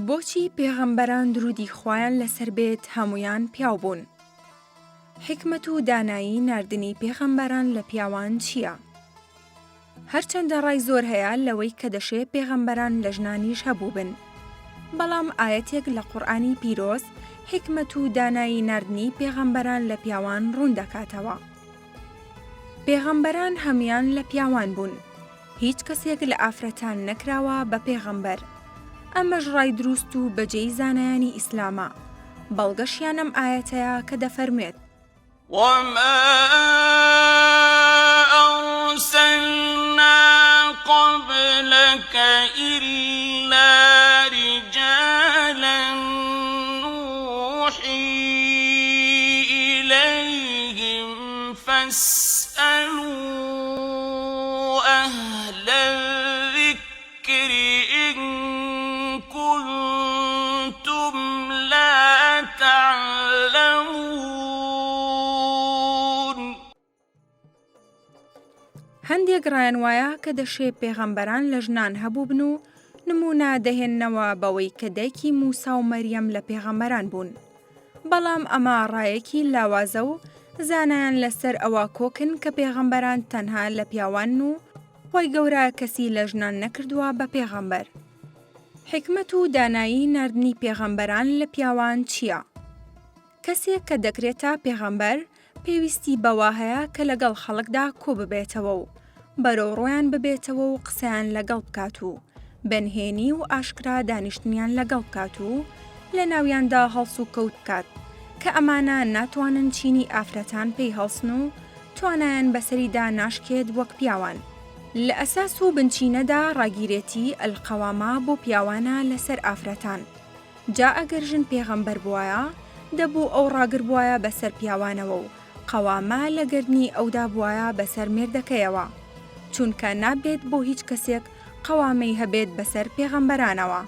بۆچی پێغەمبەران درودی خۆیان لەسەر بێت هەمویان پیاو بوون؟ حکمت و دانایی ناردنی پێغەمبەران لە پیاوان چییە؟ هەرچەندە ڕای زۆر هەیە لەوەی کە دەشێ پێغەمبەران لە ژنانیش هەبوو بن. بەڵام ئاەتێک لە قورئانی پیرۆز حکمت و دانایی ناردنی پێغەمبەران لە پیاوان ڕوون دەکاتەوە. پێغەمبەران هەمویان لە پیاوان بوون. هیچ کەسێک لە ئافرەتان نەکراوە بە پێغەمبەر. ئەمەش ڕای دروست و بەجێی زانایانی ئیسلامە. بەڵگەشیان ئەم ئاەتەیە کە دەفەرمێت: وما أرسلنا قبلك إلا رجالا نوحي إليهم فاسألوا أهل الذكر إن كنتم لا تعلمون. هەندێک ڕایان وایە کە دەشێ پێغەمبەران لە ژنان هەبوو بن و نمونە دەهێننەوە بەوەی کە دایکی موسا و مەریەم لە پێغەمبەران بوون. بەڵام ئەمە ڕایەکی لاوازە و زانایان لەسەر ئەوە کۆکن کە پێغەمبەران تەنها لە پیاوان و خۆی گەورە کەسی لە ژنان نەکردووە بە پێغەمبەر. حکمت و دانایی ناردنی پێغەمبەران لە پیاوان چییە؟ کەسێک کە دەکرێتە پێغەمبەر پێویستی بەوە هەیە کە لەگەڵ خەڵکدا کۆ ببێتەوە و بەرەو ڕۆیان ببێتەوە و قسەیان لەگەڵ بکات و بەنهێنی و ئاشکرا دانیشتنیان لەگەڵ بکات و لە ناویاندا هەڵس و کەوت بکات کە ئەمانە ناتوانن چینی ئافرەتان پێی هەڵسن و توانایان بەسەریدا ناشکێت وەک پیاوان. لە ئەساس و بنچینەدا ڕاگیرێتی ئەلقەوامە بۆ پیاوانە لەسەر ئافرەتان. جا ئەگەر ژن پێغەمبەر بووایە دەبوو ئەو ڕاگر بووایە بەسەر پیاوانەوە و قەوامە لە گەرنی ئەودا بووایە بەسەر مێردەکەیەوە، چونکە نابێت بۆ هیچ کەسێک قەوامەی هەبێت بەسەر پێغەمبەرانەوە.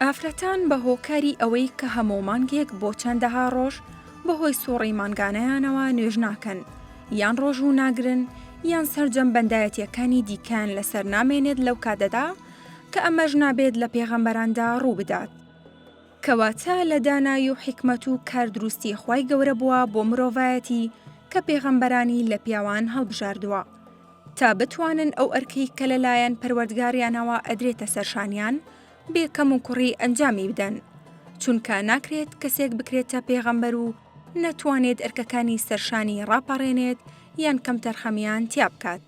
ئافرەتان بە هۆکاری ئەوەی کە هەموو مانگێک بۆ چەندەها ڕۆژ بەهۆی سووڕی مانگانەیانەوە نوێژ ناکەن، یان ڕۆژوو ناگرن، یان سەرجەم بەندایەتیەکانی دیکان لەسەر نامێنێت لەو کاتەدا کە ئەمەش نابێت لە پێغەمبەراندا ڕوو بدات. کەواتە لە دانایی و حکمت و کاردروستی خوای گەورە بووە بۆ مرۆڤایەتی کە پێغەمبەرانی لە پیاوان هەڵبژاردووە تا بتوانن ئەو ئەرکەی کە لەلایەن پەروەردگاریانەوە ئەدرێتە سەرشانیان بێکەم و کوڕی ئەنجامی بدەن، چونکە ناکرێت کەسێک بکرێتە پێغەمبەر و نەتوانێت ئەرکەکانی سەرشانی ڕاپەڕێنێت یان کەم تەرخەمیان تیا بکات.